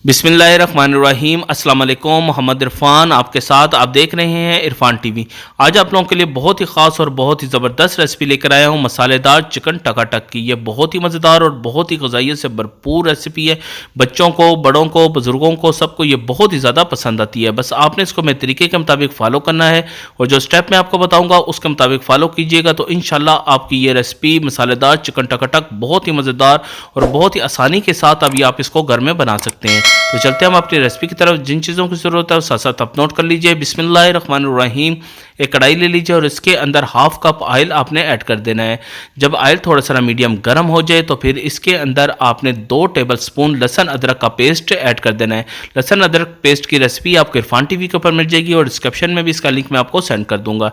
बिस्मिल्लाहिर्रहमानिर्रहीम। अस्सलाम वालेकुम। मोहम्मद इरफान आपके साथ, आप देख रहे हैं इरफान टीवी। आज आप लोगों के लिए बहुत ही ख़ास और बहुत ही ज़बरदस्त रेसिपी लेकर आया हूँ, मसालेदार चिकन टकाटक की। ये बहुत ही मज़ेदार और बहुत ही ग़िज़ाइयत से भरपूर रेसिपी है। बच्चों को, बड़ों को, बुज़ुर्गों को, सबको ये बहुत ही ज़्यादा पसंद आती है। बस आपने इसको मेरे तरीके के मुताबिक फ़ॉलो करना है और जो स्टेप मैं आपको बताऊँगा उसके मुताबिक फ़ॉलो कीजिएगा तो इंशाल्लाह आपकी ये रेसिपी मसालेदार चिकन टकाटक बहुत ही मज़ेदार और बहुत ही आसानी के साथ अभी आप इसको घर में बना सकते हैं। तो चलते हैं हम अपनी रेसिपी की तरफ। जिन चीज़ों की ज़रूरत है साथ साथ आप नोट कर लीजिए। बिस्मिल्लाहिर्रहमानिर्रहीम। एक कढ़ाई ले लीजिए और इसके अंदर हाफ कप ऑयल आपने ऐड कर देना है। जब ऑयल थोड़ा सा मीडियम गर्म हो जाए तो फिर इसके अंदर आपने 2 टेबल स्पून लहसुन अदरक का पेस्ट ऐड कर देना है। लहसुन अदरक पेस्ट की रेसिपी आपको इरफान टीवी के ऊपर मिल जाएगी और डिस्क्रिप्शन में भी इसका लिंक मैं आपको सेंड कर दूंगा।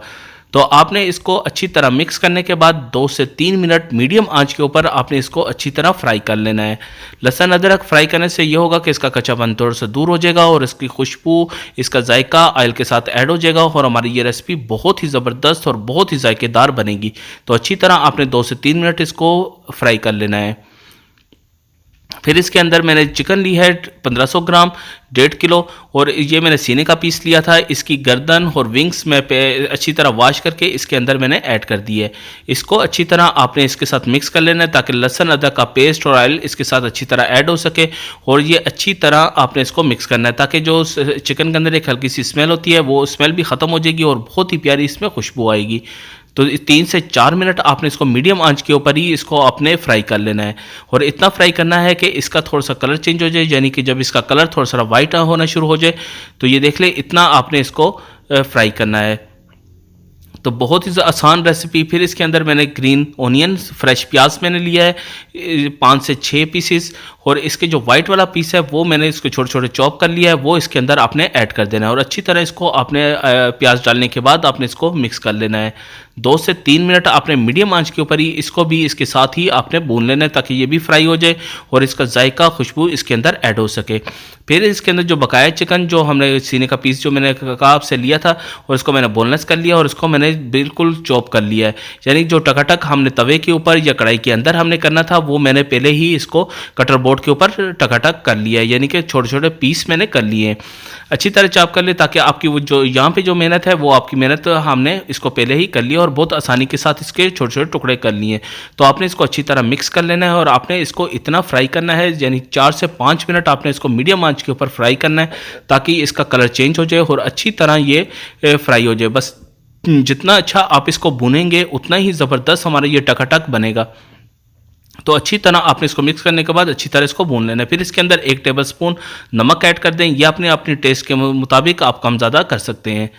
तो आपने इसको अच्छी तरह मिक्स करने के बाद 2 से 3 मिनट मीडियम आंच के ऊपर आपने इसको अच्छी तरह फ्राई कर लेना है। लहसुन अदरक फ्राई करने से ये होगा कि इसका कच्चापन थोड़ा सा दूर हो जाएगा और इसकी खुशबू, इसका जायका ऑयल के साथ ऐड हो जाएगा और हमारी ये रेसिपी बहुत ही ज़बरदस्त और बहुत ही जायकेदार बनेगी। तो अच्छी तरह आपने 2 से 3 मिनट इसको फ्राई कर लेना है। फिर इसके अंदर मैंने चिकन ली है 1500 ग्राम, 1.5 किलो, और ये मैंने सीने का पीस लिया था। इसकी गर्दन और विंग्स में अच्छी तरह वॉश करके इसके अंदर मैंने ऐड कर दी है। इसको अच्छी तरह आपने इसके साथ मिक्स कर लेना है ताकि लहसुन अदरक का पेस्ट और ऑयल इसके साथ अच्छी तरह ऐड हो सके और ये अच्छी तरह आपने इसको मिक्स करना है ताकि जो चिकन के अंदर एक हल्की सी स्मेल होती है वो स्मेल भी ख़त्म हो जाएगी और बहुत ही प्यारी इसमें खुशबू आएगी। तो 3 से 4 मिनट आपने इसको मीडियम आंच के ऊपर ही इसको आपने फ्राई कर लेना है और इतना फ्राई करना है कि इसका थोड़ा सा कलर चेंज हो जाए, यानी कि जब इसका कलर थोड़ा सा वाइट होना शुरू हो जाए तो ये देख ले इतना आपने इसको फ्राई करना है। तो बहुत ही आसान रेसिपी। फिर इसके अंदर मैंने ग्रीन ओनियन, फ्रेश प्याज मैंने लिया है 5 से 6 पीसेस और इसके जो वाइट वाला पीस है वो मैंने इसको छोटे छोटे चॉप कर लिया है, वो इसके अंदर आपने ऐड कर देना है और अच्छी तरह इसको आपने प्याज डालने के बाद आपने इसको मिक्स कर लेना है। 2 से 3 मिनट आपने मीडियम आंच के ऊपर ही इसको भी इसके साथ ही आपने भून लेना है ताकि ये भी फ्राई हो जाए और इसका जायका, खुशबू इसके अंदर ऐड हो सके। फिर इसके अंदर जो बकाया चिकन, जो हमने सीने का पीस जो मैंने कबाब से लिया था और इसको मैंने बोनलेस कर लिया और इसको मैंने बिल्कुल चॉप कर लिया है, यानी जो टकाटक हमने तवे के ऊपर या कढ़ाई के अंदर हमने करना था वो मैंने पहले ही इसको कटर बोर्ड के ऊपर टकाटक कर लिया है, यानी कि छोटे छोटे पीस मैंने कर लिए हैं। अच्छी तरह चॉप कर ले ताकि आपकी वो जो यहाँ पे जो मेहनत है वो आपकी मेहनत हमने इसको पहले ही कर लिया और बहुत आसानी के साथ इसके छोटे छोटे टुकड़े कर लिए। तो आपने इसको अच्छी तरह मिक्स कर लेना है और आपने इसको इतना फ्राई करना है, यानी 4 से 5 मिनट आपने इसको मीडियम आंच के ऊपर फ्राई करना है ताकि इसका कलर चेंज हो जाए और अच्छी तरह ये फ्राई हो जाए। बस जितना अच्छा आप इसको भुनेंगे उतना ही ज़बरदस्त हमारा ये टकाटक बनेगा। तो अच्छी तरह आपने इसको मिक्स करने के बाद अच्छी तरह इसको भून लेना है। फिर इसके अंदर 1 टेबल स्पून नमक ऐड कर दें, यह अपने अपने टेस्ट के मुताबिक आप कम ज़्यादा कर सकते हैं।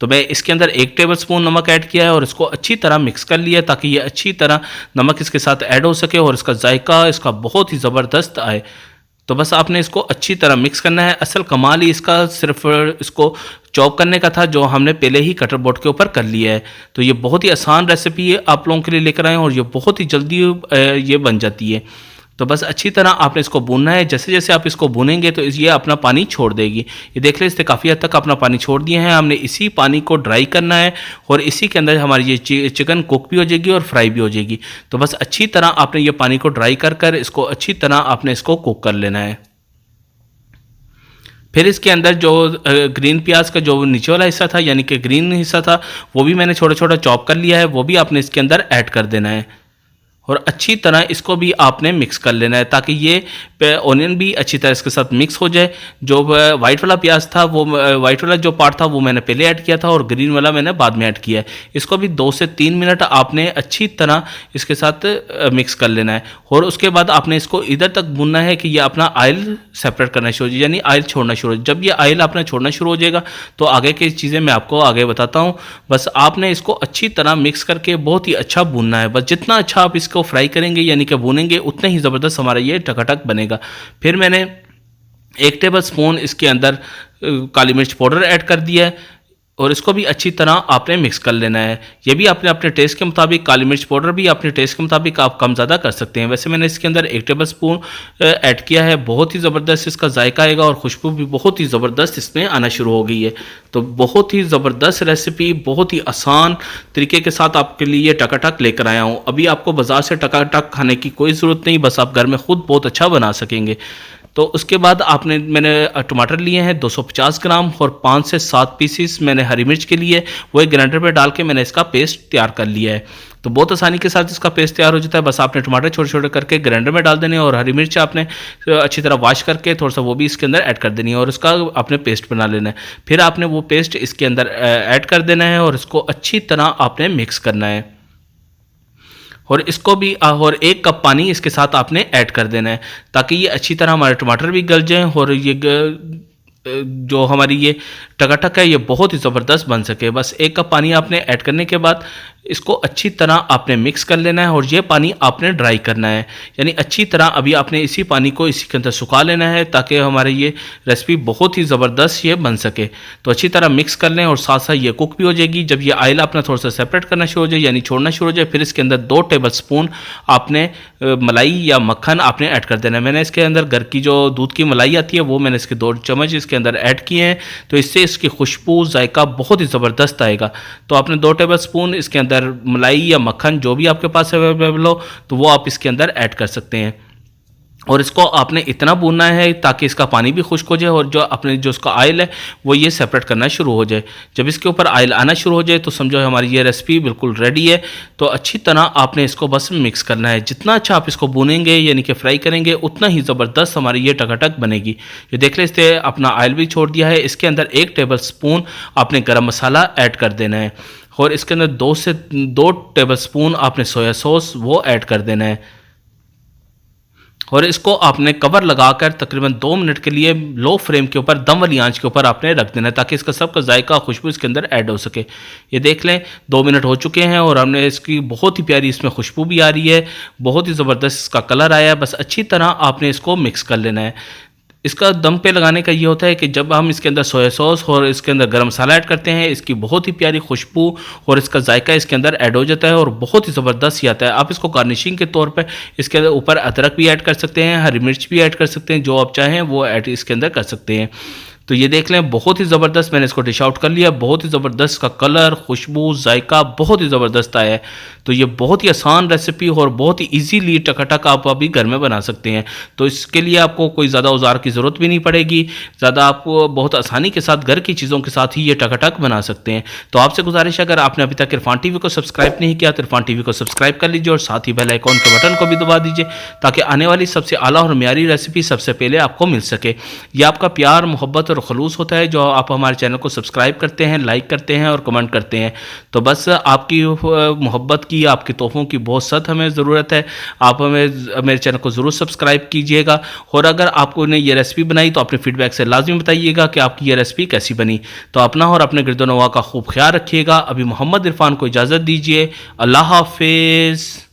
तो मैं इसके अंदर 1 टेबल स्पून नमक ऐड किया है और इसको अच्छी तरह मिक्स कर लिया ताकि ये अच्छी तरह नमक इसके साथ ऐड हो सके और इसका जायका इसका बहुत ही ज़बरदस्त आए। तो बस आपने इसको अच्छी तरह मिक्स करना है। असल कमाल ही इसका सिर्फ इसको चॉप करने का था जो हमने पहले ही कटर बोर्ड के ऊपर कर लिया है। तो ये बहुत ही आसान रेसिपी है, आप लोगों के लिए लेकर आए और ये बहुत ही जल्दी ये बन जाती है। तो बस अच्छी तरह आपने इसको भूनना है। जैसे जैसे आप इसको भूनेंगे तो ये अपना पानी छोड़ देगी। ये देख लें इससे काफ़ी हद तक अपना पानी छोड़ दिए हैं। हमने इसी पानी को ड्राई करना है और इसी के अंदर हमारी ये चिकन कुक भी हो जाएगी और फ्राई भी हो जाएगी। तो बस अच्छी तरह आपने ये पानी को ड्राई कर कर इसको अच्छी तरह आपने इसको कुक कर लेना है। फिर इसके अंदर जो ग्रीन प्याज का जो नीचे वाला हिस्सा था, यानी कि ग्रीन हिस्सा था, वो भी मैंने छोटा छोटा चॉप कर लिया है, वो भी आपने इसके अंदर ऐड कर देना है और अच्छी तरह इसको भी आपने मिक्स कर लेना है ताकि ये ओनियन भी अच्छी तरह इसके साथ मिक्स हो जाए। जो वाइट वाला प्याज था, वो वाइट वाला जो पार्ट था वो मैंने पहले ऐड किया था और ग्रीन वाला मैंने बाद में ऐड किया है। इसको भी 2 से 3 मिनट आपने अच्छी तरह इसके साथ मिक्स कर लेना है और उसके बाद आपने इसको इधर तक भूनना है कि ये अपना ऑयल सेपरेट करना शुरू हो जाए, यानी ऑयल छोड़ना शुरू हो। जब ये ऑयल अपना छोड़ना शुरू हो जाएगा तो आगे की चीज़ें मैं आपको आगे बताता हूँ। बस आपने इसको अच्छी तरह मिक्स करके बहुत ही अच्छा भूनना है। बस जितना अच्छा आप इसको फ्राई करेंगे यानी कि भूनेंगे उतना ही ज़बरदस्त हमारा ये टकाटक बनेगा। फिर मैंने 1 टेबल स्पून इसके अंदर काली मिर्च पाउडर ऐड कर दिया है और इसको भी अच्छी तरह आपने मिक्स कर लेना है। ये भी आपने अपने टेस्ट के मुताबिक, काली मिर्च पाउडर भी अपने टेस्ट के मुताबिक आप कम ज़्यादा कर सकते हैं। वैसे मैंने इसके अंदर 1 टेबल स्पून ऐड किया है। बहुत ही ज़बरदस्त इसका जायका आएगा और खुशबू भी बहुत ही ज़बरदस्त इसमें आना शुरू हो गई है। तो बहुत ही ज़बरदस्त रेसिपी, बहुत ही आसान तरीके के साथ आपके लिए टकाटक लेकर आया हूँ। अभी आपको बाज़ार से टकाटक खाने की कोई ज़रूरत नहीं, बस आप घर में खुद बहुत अच्छा बना सकेंगे। तो उसके बाद मैंने टमाटर लिए हैं 250 ग्राम और 5 से 7 पीसीस मैंने हरी मिर्च के लिए, वो एक ग्राइंडर पे डाल के मैंने इसका पेस्ट तैयार कर लिया है। तो बहुत आसानी के साथ इसका पेस्ट तैयार हो जाता है। बस आपने टमाटर छोटे छोटे करके ग्राइंडर में डाल देने, और हरी मिर्च आपने अच्छी तरह वॉश करके थोड़ा सा वो भी इसके अंदर ऐड कर देनी है, और उसका आपने पेस्ट बना लेना है। फिर आपने वो पेस्ट इसके अंदर ऐड कर देना है और इसको अच्छी तरह आपने मिक्स करना है। और इसको भी और 1 कप पानी इसके साथ आपने ऐड कर देना है, ताकि ये अच्छी तरह हमारे टमाटर भी गल जाएं और ये जो हमारी ये टकाटक है ये बहुत ही ज़बरदस्त बन सके। बस 1 कप पानी आपने ऐड करने के बाद इसको अच्छी तरह आपने मिक्स कर लेना है, और ये पानी आपने ड्राई करना है, यानी अच्छी तरह अभी आपने इसी पानी को इसी के अंदर सुखा लेना है, ताकि हमारे ये रेसिपी बहुत ही ज़बरदस्त ये बन सके। तो अच्छी तरह मिक्स कर लें और साथ साथ ये कुक भी हो जाएगी। जब ये ऑयल अपना थोड़ा सा सेपरेट करना शुरू हो जाए, यानी छोड़ना शुरू हो जाए, फिर इसके अंदर 2 टेबल स्पून आपने मलाई या मक्खन आपने ऐड कर देना है। मैंने इसके अंदर घर की जो दूध की मलाई आती है वो मैंने इसके 2 चम्मच इसके अंदर ऐड किए हैं, तो इससे इसकी खुशबू जायका बहुत ही ज़बरदस्त आएगा। तो आपने 2 टेबल स्पून इसके अंदर मलाई या मक्खन जो भी आपके पास अवेलेबल हो तो वो आप इसके अंदर ऐड कर सकते हैं, और इसको आपने इतना भूनना है ताकि इसका पानी भी खुश्क हो जाए और जो इसका ऑयल है वो ये सेपरेट करना शुरू हो जाए। जब इसके ऊपर ऑयल आना शुरू हो जाए तो समझो हमारी ये रेसिपी बिल्कुल रेडी है। तो अच्छी तरह आपने इसको बस मिक्स करना है। जितना अच्छा आप इसको भूनेंगे यानी कि फ्राई करेंगे उतना ही ज़बरदस्त हमारी ये टकाटक बनेगी। ये देख लें, इससे अपना ऑयल भी छोड़ दिया है। इसके अंदर 1 टेबल स्पून आपने गरम मसाला ऐड कर देना है, और इसके अंदर 2 टेबल स्पून आपने सोया सॉस वो ऐड कर देना है, और इसको आपने कवर लगाकर तकरीबन 2 मिनट के लिए लो फ्लेम के ऊपर दम वाली आंच के ऊपर आपने रख देना है, ताकि इसका सबका जायका खुशबू इसके अंदर ऐड हो सके। ये देख लें 2 मिनट हो चुके हैं और हमने इसकी बहुत ही प्यारी इसमें खुशबू भी आ रही है, बहुत ही ज़बरदस्त इसका कलर आया है। बस अच्छी तरह आपने इसको मिक्स कर लेना है। इसका दम पे लगाने का ये होता है कि जब हम इसके अंदर सोया सॉस और इसके अंदर गरम मसाला ऐड करते हैं, इसकी बहुत ही प्यारी खुशबू और इसका जायका इसके अंदर ऐड हो जाता है और बहुत ही ज़बरदस्त ही आता है। आप इसको गार्निशिंग के तौर पे इसके ऊपर अदरक भी ऐड कर सकते हैं, हरी मिर्च भी ऐड कर सकते हैं, जो आप चाहें वो ऐड इसके अंदर कर सकते हैं। तो ये देख लें बहुत ही ज़बरदस्त मैंने इसको डिश आउट कर लिया। बहुत ही ज़बरदस्त का कलर, खुशबू, जायका बहुत ही ज़बरदस्त आया है। तो ये बहुत ही आसान रेसिपी और बहुत ही इजीली टकाटक आप अभी घर में बना सकते हैं। तो इसके लिए आपको कोई ज़्यादा औजार की ज़रूरत भी नहीं पड़ेगी, ज़्यादा आपको बहुत आसानी के साथ घर की चीज़ों के साथ ही ये टकाटक बना सकते हैं। तो आपसे गुजारिश है, अगर आपने अभी तक इरफान टीवी को सब्सक्राइब नहीं किया तो इरफान टीवी को सब्सक्राइब कर लीजिए और साथ ही बेल आइकॉन के बटन को भी दबा दीजिए, ताकि आने वाली सबसे आला और म्यारी रेसिपी सबसे पहले आपको मिल सके। ये आपका प्यार, मोहब्बत और खलूस होता है जो आप हमारे चैनल को सब्सक्राइब करते हैं, लाइक करते हैं और कमेंट करते हैं। तो बस आपकी मोहब्बत की, आपके तोहफ़ों की बहुत सख्त हमें ज़रूरत है। आप मेरे चैनल को ज़रूर सब्सक्राइब कीजिएगा, और अगर आपको ने ये रेसिपी बनाई तो अपने फीडबैक से लाजमी बताइएगा कि आपकी ये रेसिपी कैसी बनी। तो अपना और अपने गिरदो नवा का खूब ख्याल रखिएगा। अभी मोहम्मद इरफान को इजाज़त दीजिए। अल्लाह हाफिज़।